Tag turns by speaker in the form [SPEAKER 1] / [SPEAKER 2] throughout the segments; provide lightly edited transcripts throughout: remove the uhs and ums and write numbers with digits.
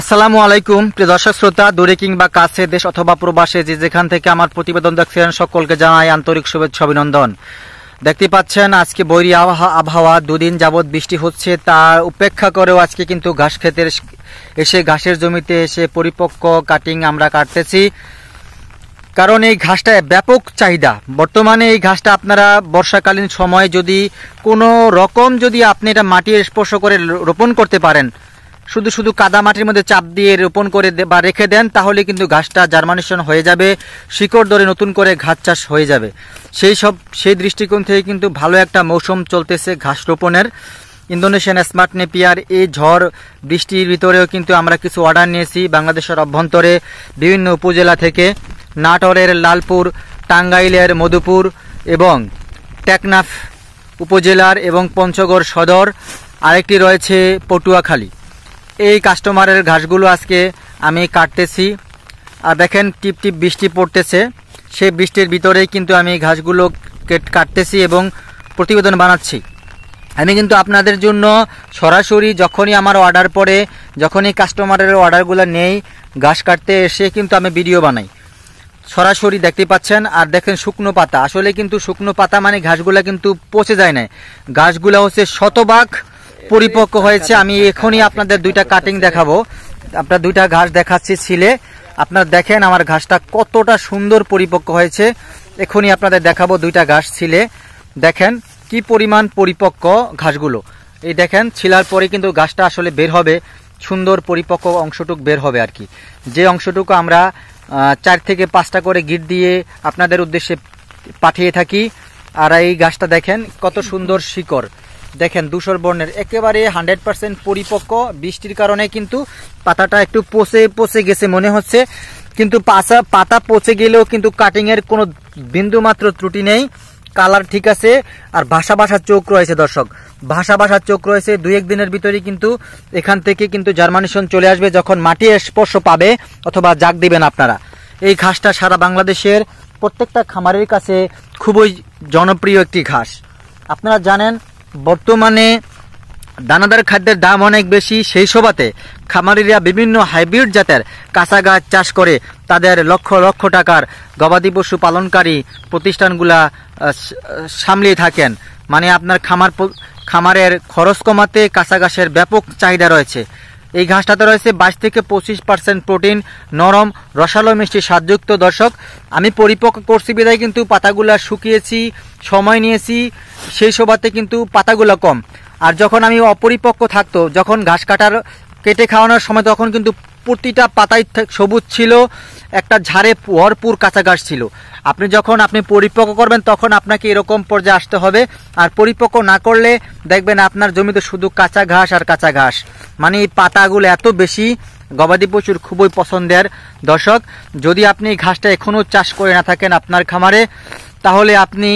[SPEAKER 1] আসসালামু আলাইকুম প্রিয় দর্শক শ্রোতা, দূরে কিংবা কাছে, দেশ অথবা প্রবাসে যে যেখান থেকে আমার প্রতিবেদন দেখছেন সকলকে জানাই আন্তরিক শুভেচ্ছা অভিনন্দন। দেখতে পাচ্ছেন আজকে বৈরী আবহাওয়া, দুদিন যাবৎ বৃষ্টি হচ্ছে, তার উপেক্ষা করেও আজকে কিন্তু ঘাস ক্ষেতের এসে ঘাসের জমিতে এসে পরিপক্ক কাটিং আমরা কাটতেছি। কারণ এই ঘাসটা ব্যাপক চাহিদা বর্তমানে। এই ঘাসটা আপনারা বর্ষাকালীন সময় যদি কোনো রকম যদি আপনি এটা মাটির স্পর্শ করে রোপণ করতে পারেন, শুধু শুধু কাদা মাটির মধ্যে চাপ দিয়ে রোপণ করে বা রেখে দেন, তাহলে কিন্তু ঘাসটা জার্মিনেশন হয়ে যাবে, শিকড় ধরে নতুন করে ঘাস চাষ হয়ে যাবে। সেই দৃষ্টিকোণ থেকে কিন্তু ভালো একটা মৌসুম চলতেছে ঘাস রোপণের। ইন্দোনেশিয়ান স্মার্ট নেপিয়ার এই ঝড় বৃষ্টির ভিতরেও কিন্তু আমরা কিছু অর্ডার নিয়েছি বাংলাদেশের অভ্যন্তরে বিভিন্ন উপজেলা থেকে, নাটোরের লালপুর, টাঙ্গাইলের মধুপুর এবং টেকনাফ উপজেলার এবং পঞ্চগড় সদর, আরেকটি রয়েছে পটুয়াখালী। এই কাস্টমারের ঘাসগুলো আজকে আমি কাটতেছি। আর দেখেন টিপ টিপ বৃষ্টি পড়তেছে, সেই বৃষ্টির ভিতরেই কিন্তু আমি ঘাসগুলো কাটতেছি এবং প্রতিবেদন বানাচ্ছি। আমি কিন্তু আপনাদের জন্য সরাসরি যখনই আমার অর্ডার পড়ে, যখনই কাস্টমারের অর্ডারগুলো নেই ঘাস কাটতে এসে কিন্তু আমি ভিডিও বানাই সরাসরি, দেখতে পাচ্ছেন। আর দেখেন শুকনো পাতা, আসলে কিন্তু শুকনো পাতা মানে ঘাসগুলো কিন্তু পচে যায় না, ঘাসগুলো হচ্ছে শতভাগ পরিপক্ক হয়েছে। আমি এখনই আপনাদের দুইটা কাটিং দেখাবো, আপনার দুইটা ঘাস দেখাচ্ছি ছিলে। আপনারা দেখেন আমার ঘাসটা কতটা সুন্দর পরিপক্ক হয়েছে, এখনই আপনাদের দেখাবো দুইটা ঘাস ছিলে। দেখেন কি পরিমাণ পরিপক্ক ঘাসগুলো, এই দেখেন ছিলার পরে কিন্তু ঘাসটা আসলে বের হবে, সুন্দর পরিপক্ক অংশটুকু বের হবে আর কি। যে অংশটুকু আমরা 4 থেকে 5টা করে গিট দিয়ে আপনাদের উদ্দেশ্যে পাঠিয়ে থাকি। আর এই ঘাসটা দেখেন কত সুন্দর শিকড়, দেখেন ধূসর বর্ণের, একেবারে 100% পরিপক্ক। বৃষ্টির কারণে কিন্তু পাতাটা একটু পচে গেছে মনে হচ্ছে, কিন্তু পাতা পচে গেলেও কিন্তু কাটিং এর কোনো বিন্দু মাত্র ত্রুটি নেই, কালার ঠিক আছে। আর ভাষা চোখ রয়েছে দর্শক, ভাষা চোখ রয়েছে। 2-1 দিনের ভিতরেই কিন্তু এখান থেকে কিন্তু জার্মিনেশন চলে আসবে, যখন মাটি স্পর্শ পাবে অথবা জাগ দিবেন আপনারা। এই ঘাসটা সারা বাংলাদেশের প্রত্যেকটা খামারের কাছে খুবই জনপ্রিয় একটি ঘাস। আপনারা জানেন বর্তমানে দানাদার খাদ্যের দাম অনেক বেশি, সেই সবাতে খামারিরা বিভিন্ন হাইব্রিড জাতের কাঁচা ঘাস চাষ করে তাদের লক্ষ লক্ষ টাকার গবাদি পশু পালনকারী প্রতিষ্ঠানগুলা সামলিয়ে থাকেন। মানে আপনার খামারের খরচ কমাতে কাঁচা ঘাসের ব্যাপক চাহিদা রয়েছে। এই ঘাসটাতে রয়েছে 22 থেকে 25% প্রোটিন, নরম, রসালো, মিষ্টি স্বাদযুক্ত। দর্শক, আমি পরিপক্ক করছি বিধায় কিন্তু পাতাগুলা শুকিয়েছি, সময় নিয়েছি, সেই সবাতে কিন্তু পাতাগুলো কম। আর যখন আমি অপরিপক্ক থাকতো, যখন ঘাস কেটে খাওয়ানোর সময়, তখন কিন্তু প্রতিটা পাতায় সবুজ ছিল, একটা ঝাড়ে ভরপুর কাঁচা ঘাস ছিল। আপনি পরিপক্ক করবেন তখন আপনাকে এরকম পর্যায়ে আসতে হবে। আর পরিপক্ক না করলে দেখবেন আপনার জমিতে শুধু কাঁচা ঘাস আর কাঁচা ঘাস, মানে এই পাতাগুলো এত বেশি গবাদি পশুর খুবই পছন্দের। দর্শক, যদি আপনি ঘাসটা এখনও চাষ করে না থাকেন আপনার খামারে, তাহলে আপনি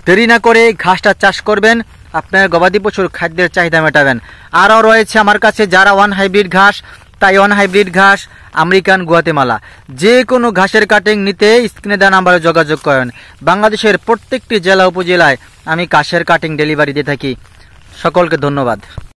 [SPEAKER 1] দেরি না করে ঘাসটা চাষ করবেন, আপনার গবাদি পশুর খাদ্যের চাহিদা মেটাবেন। আরও রয়েছে আমার কাছে যারা 1 হাইব্রিড ঘাস, তাইওয়ান হাইব্রিড ঘাস, আমেরিকান, গুয়াতেমালা, যে কোনো ঘাসের কাটিং নিতে স্ক্রিনে দেওয়া নাম্বারে যোগাযোগ করেন। বাংলাদেশের প্রত্যেকটি জেলা উপজেলায় আমি ঘাসের কাটিং ডেলিভারি দিয়ে থাকি। সকলকে ধন্যবাদ।